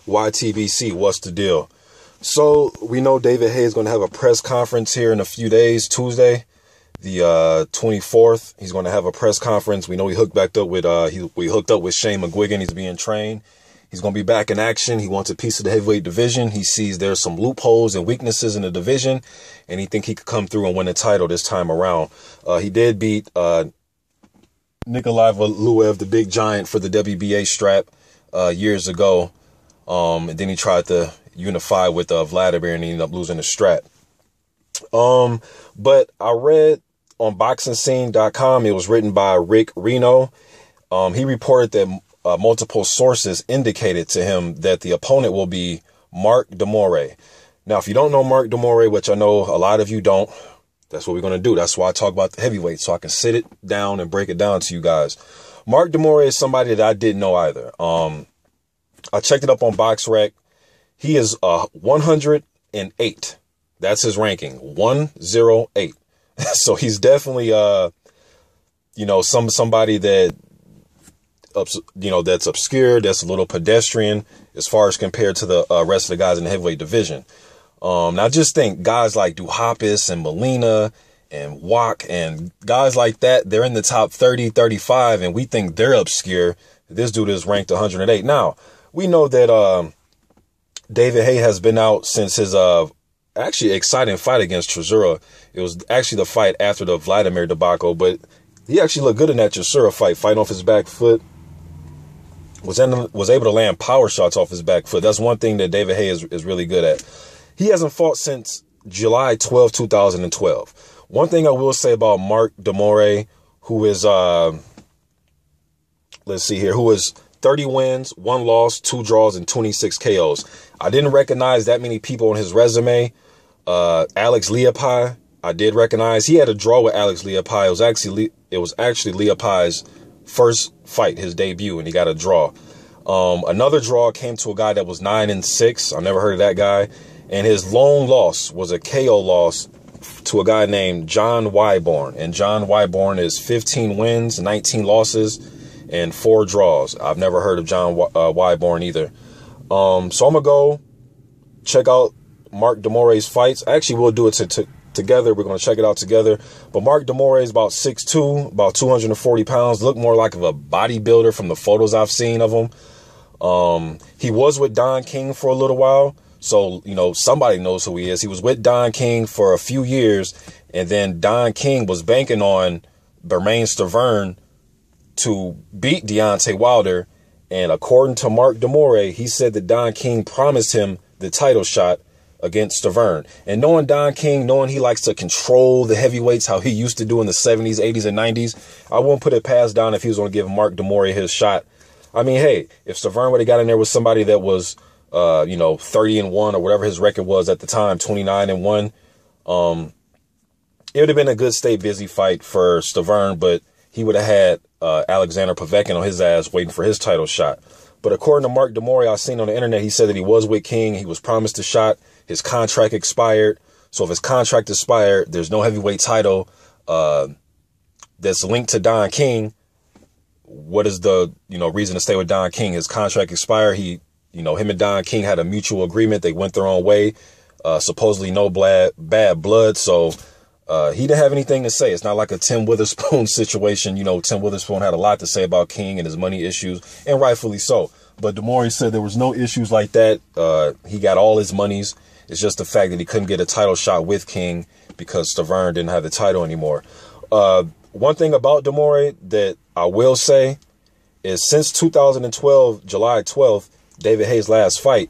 YTBC, what's the deal? So we know David Haye is going to have a press conference here in a few days, Tuesday, the 24th. He's going to have a press conference. We know he hooked back up with we hooked up with Shane McGuigan. He's being trained. He's going to be back in action. He wants a piece of the heavyweight division. He sees there's some loopholes and weaknesses in the division, and he think he could come through and win the title this time around. He did beat Nikolai Valuev, the big giant, for the WBA strap years ago. And then he tried to unify with Vladimir, and he ended up losing the strap. But I read on BoxingScene.com, it was written by Rick Reno. He reported that multiple sources indicated to him that the opponent will be Mark De Mori. Now, if you don't know Mark De Mori, which I know a lot of you don't, that's what we're going to do. That's why I talk about the heavyweight, so I can sit it down and break it down to you guys. Mark De Mori is somebody that I didn't know either. I checked it up on BoxRec. He is 108. That's his ranking, 108. So he's definitely, somebody that, that's obscure, that's a little pedestrian as far as compared to the rest of the guys in the heavyweight division. Now just think guys like Duhaupas and Molina and Wach and guys like that, they're in the top 30, 35, and we think they're obscure. This dude is ranked 108. Now, we know that David Haye has been out since his actually exciting fight against Chisora. It was actually the fight after the Vladimir debacle, but he actually looked good in that Chisora fight, fighting off his back foot. Was able to land power shots off his back foot. That's one thing that David Haye is really good at. He hasn't fought since July 12, 2012. One thing I will say about Mark De Mori, who is, who is 30 wins, 1 loss, 2 draws, and 26 KOs. I didn't recognize that many people on his resume. Alex Leopai, I did recognize. He had a draw with Alex Leopai. It was actually Leopai's first fight, his debut, and he got a draw. Another draw came to a guy that was 9-6. I never heard of that guy. And his lone loss was a KO loss to a guy named John Wyborn. And John Wyborn is 15 wins, 19 losses, and 4 draws. I've never heard of John Wyborn either. So I'm going to go check out Mark De Mori's fights. Actually, we'll do it together. We're going to check it out together. But Mark De Mori is about 6'2", about 240 pounds. Look more like of a bodybuilder from the photos I've seen of him. He was with Don King for a little while. So, somebody knows who he is. He was with Don King for a few years. And then Don King was banking on Bermane Stiverne to beat Deontay Wilder. And according to Mark De Mori, he said that Don King promised him the title shot against Stiverne. And knowing Don King, knowing he likes to control the heavyweights, how he used to do in the 70s, 80s, and 90s, I wouldn't put it past Don if he was going to give Mark De Mori his shot. I mean, hey, if Stiverne would have got in there with somebody that was, 30-1 or whatever his record was at the time, 29-1, it would have been a good stay busy fight for Stiverne, but he would have had Alexander Povetkin on his ass waiting for his title shot. But according to Mark De Mori, I've seen on the internet, he said that he was with King. He was promised a shot. His contract expired. So if his contract expired, there's no heavyweight title that's linked to Don King. What is the, reason to stay with Don King? His contract expired. Him and Don King had a mutual agreement. They went their own way. Supposedly no bad blood. So he didn't have anything to say. It's not like a Tim Witherspoon situation. Tim Witherspoon had a lot to say about King and his money issues, and rightfully so. But De Mori said there was no issues like that. He got all his monies. It's just the fact that he couldn't get a title shot with King because Stiverne didn't have the title anymore. One thing about De Mori that I will say is since 2012, July 12th, David Haye's last fight,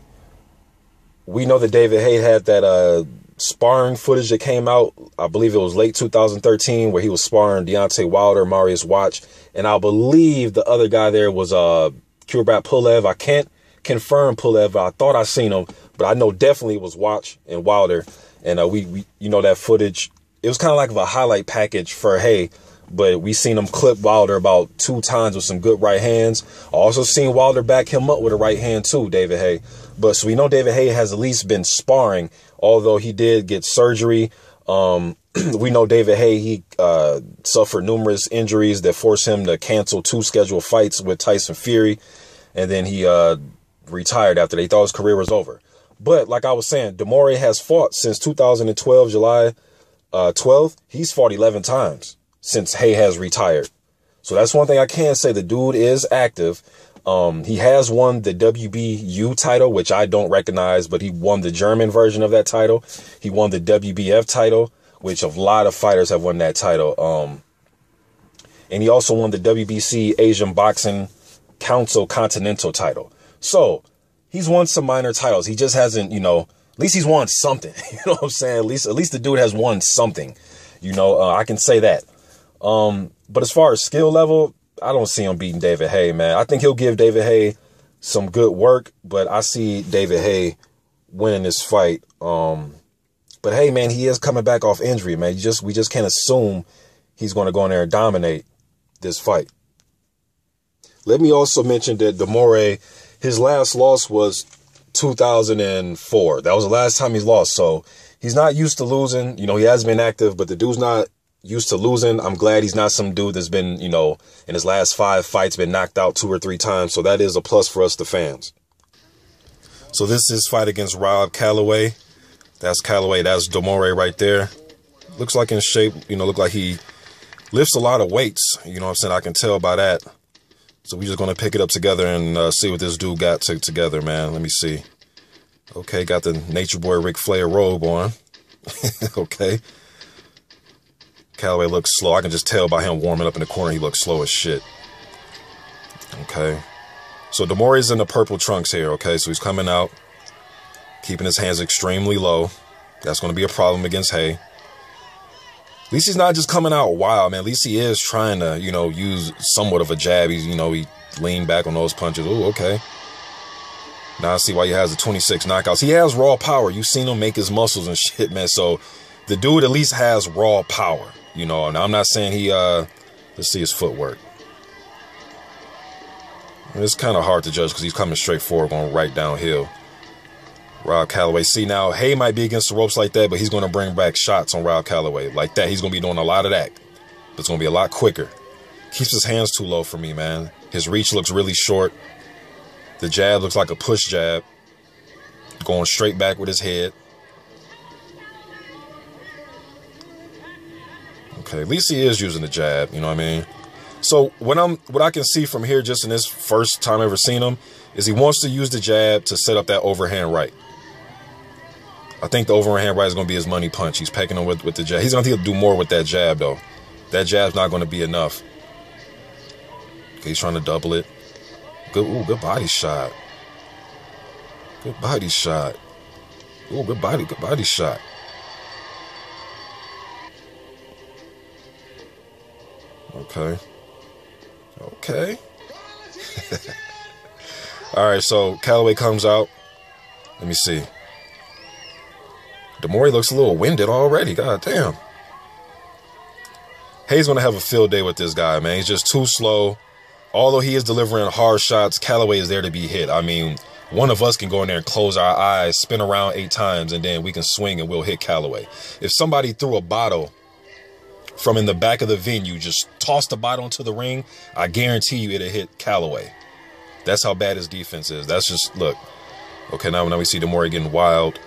we know that David Haye had that sparring footage that came out. I believe it was late 2013 where he was sparring Deontay Wilder, Mariusz Wach. And I believe the other guy there was Kubrat Pulev. I can't confirm Pulev. I thought I seen him, but I know definitely it was Wach and Wilder. And we that footage. It was kind of like a highlight package for Haye, but we seen him clip Wilder about 2 times with some good right hands. I also seen Wilder back him up with a right hand too, David Haye. But so we know David Haye has at least been sparring, although he did get surgery. We know David Haye, he suffered numerous injuries that forced him to cancel 2 scheduled fights with Tyson Fury. And then he retired after they thought his career was over. But like I was saying, De Mori has fought since 2012, July 12th. He's fought 11 times since Haye has retired. So that's one thing I can say. The dude is active. He has won the WBU title, which I don't recognize, but he won the German version of that title. He won the WBF title, which a lot of fighters have won that title. And he also won the WBC Asian Boxing Council Continental title. So he's won some minor titles. He just hasn't, you know, at least he's won something. You know what I'm saying? At least the dude has won something. You know, I can say that. But as far as skill level, I don't see him beating David Haye, man. I think he'll give David Haye some good work, but I see David Haye winning this fight. But hey, man, he is coming back off injury, man. We just can't assume he's going to go in there and dominate this fight. Let me also mention that De Mori, his last loss was 2004. That was the last time he's lost. So he's not used to losing. You know, he has been active, but the dude's not used to losing. I'm glad he's not some dude that's been, you know, in his last 5 fights been knocked out 2 or 3 times. So that is a plus for us, the fans. So this is fight against Rob Calloway. That's Calloway. That's De Mori right there. Looks like in shape, you know, look like he lifts a lot of weights. You know what I'm saying? I can tell by that. So we're just going to pick it up together and see what this dude got together, man. Let me see. Okay, got the Nature Boy Ric Flair robe on. Okay. Calloway looks slow. I can just tell by him warming up in the corner, he looks slow as shit. Okay. So De Mori's in the purple trunks here, okay? So he's coming out, keeping his hands extremely low. That's going to be a problem against Haye. At least he's not just coming out wild, man. At least he is trying to, you know, use somewhat of a jab. He's, you know, he leaned back on those punches. Ooh, okay. Now I see why he has the 26 knockouts. He has raw power. You've seen him make his muscles and shit, man. So the dude at least has raw power. You know, now I'm not saying he, let's see his footwork. It's kind of hard to judge because he's coming straight forward, going right downhill. Rob Calloway. See, now, Haye might be against the ropes like that, but he's going to bring back shots on Rob Calloway. Like that, he's going to be doing a lot of that. But it's going to be a lot quicker. Keeps his hands too low for me, man. His reach looks really short. The jab looks like a push jab. Going straight back with his head. Okay, at least he is using the jab, you know what I mean? So what I can see from here, just in this first time I've ever seen him, is he wants to use the jab to set up that overhand right. I think the overhand right is going to be his money punch. He's pecking him with the jab. He's going to have to do more with that jab, though. That jab's not going to be enough. Okay, he's trying to double it. Good, ooh, good body shot. Good body shot. Ooh, good body shot. Okay. Okay. All right, so Calloway comes out. Let me see. De Mori looks a little winded already. God damn. Haye's going to have a field day with this guy, man. He's just too slow. Although he is delivering hard shots, Calloway is there to be hit. I mean, one of us can go in there and close our eyes, spin around 8 times, and then we can swing and we'll hit Calloway. If somebody threw a bottle from in the back of the venue, just tossed the bottle into the ring, I guarantee you it'll hit Calloway. That's how bad his defense is. That's just, look. Okay, now we see De Mori getting wild.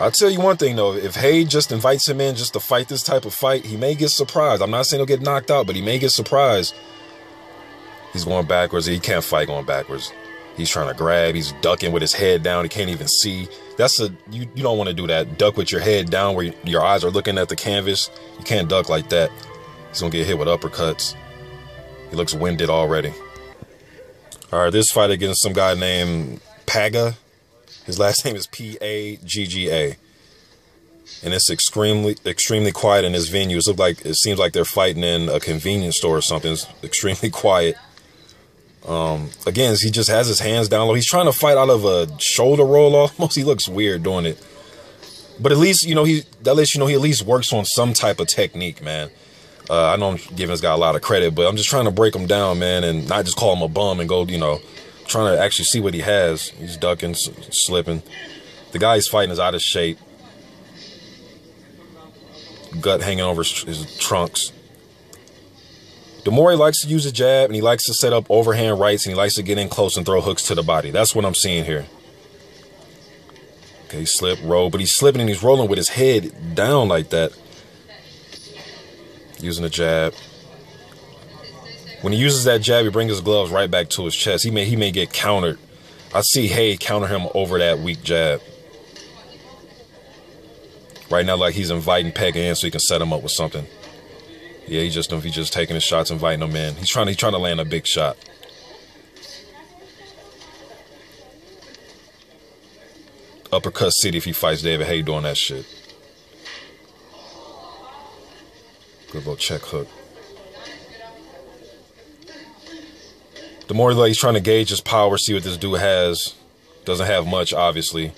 I'll tell you one thing, though. If Haye just invites him in just to fight this type of fight, he may get surprised. I'm not saying he'll get knocked out, but he may get surprised. He's going backwards. He can't fight going backwards. He's trying to grab. He's ducking with his head down. He can't even see. You don't want to do that. Duck with your head down where your eyes are looking at the canvas. You can't duck like that. He's going to get hit with uppercuts. He looks winded already. All right, this fight against some guy named Paga. His last name is P-A-G-G-A. And it's extremely quiet in this venue. It seems like they're fighting in a convenience store or something. It's extremely quiet. Again, he just has his hands down low. He's trying to fight out of a shoulder roll almost. He looks weird doing it. But at least, that lets you know he at least works on some type of technique, man. I know I'm giving this guy a lot of credit, but I'm just trying to break him down, man, and not just call him a bum and go, trying to actually see what he has. He's ducking, slipping. The guy he's fighting is out of shape. Gut hanging over his trunks. De Mori likes to use a jab, and he likes to set up overhand rights, and he likes to get in close and throw hooks to the body. That's what I'm seeing here. Okay, slip, roll, but he's slipping and he's rolling with his head down like that. Using a jab. When he uses that jab, he brings his gloves right back to his chest. He may get countered. I see Haye counter him over that weak jab. Right now, like he's inviting Peg in so he can set him up with something. Yeah, he's just taking his shots, inviting him in. He's trying to land a big shot. Uppercut City if he fights David Haye doing that shit. Good little check hook. The more like he's trying to gauge his power, see what this dude has. Doesn't have much, obviously.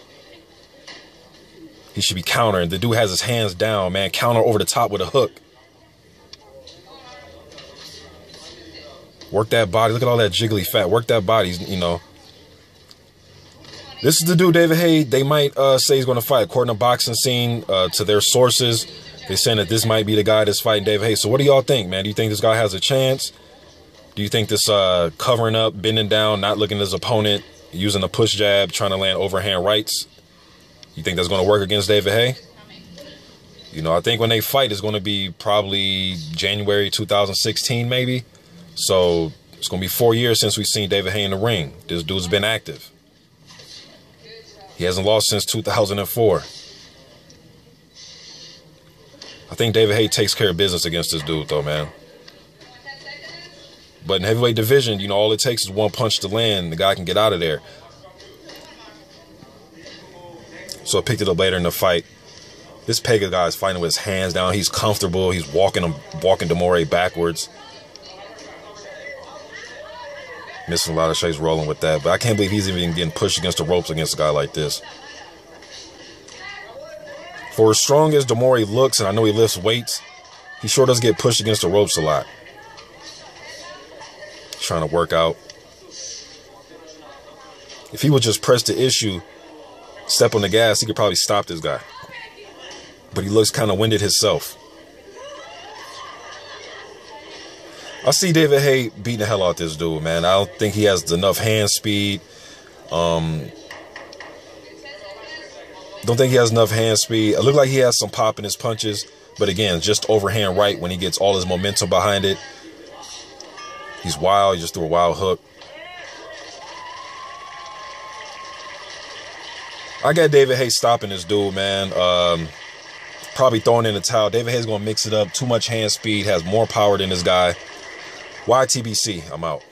He should be countering. The dude has his hands down, man. Counter over the top with a hook. Work that body. Look at all that jiggly fat. Work that body, you know. This is the dude, David Haye, they might say he's going to fight. According to boxing scene, to their sources, they're saying that this might be the guy that's fighting David Haye. So what do y'all think, man? Do you think this guy has a chance? Do you think this covering up, bending down, not looking at his opponent, using a push jab, trying to land overhand rights, you think that's going to work against David Haye? You know, I think when they fight, it's going to be probably January 2016, maybe. So it's going to be 4 years since we've seen David Haye in the ring. This dude's been active. He hasn't lost since 2004. I think David Haye takes care of business against this dude, though, man. But in heavyweight division, you know, all it takes is one punch to land. The guy can get out of there. So I picked it up later in the fight. This Pega guy is fighting with his hands down. He's comfortable. He's walking De Mori backwards. Missing a lot of shots, rolling with that. But I can't believe he's even getting pushed against the ropes against a guy like this. For as strong as De Mori looks, and I know he lifts weights, he sure does get pushed against the ropes a lot. Trying to work out. If he would just press the issue, step on the gas, he could probably stop this guy. But he looks kind of winded himself. I see David Haye beating the hell out this dude, man. I don't think he has enough hand speed. Don't think he has enough hand speed. It looked like he has some pop in his punches. But again, just overhand right when he gets all his momentum behind it. He's wild. He just threw a wild hook. I got David Haye stopping this dude, man. Probably throwing in the towel. David Haye's going to mix it up. Too much hand speed. Has more power than this guy. YTBC. I'm out.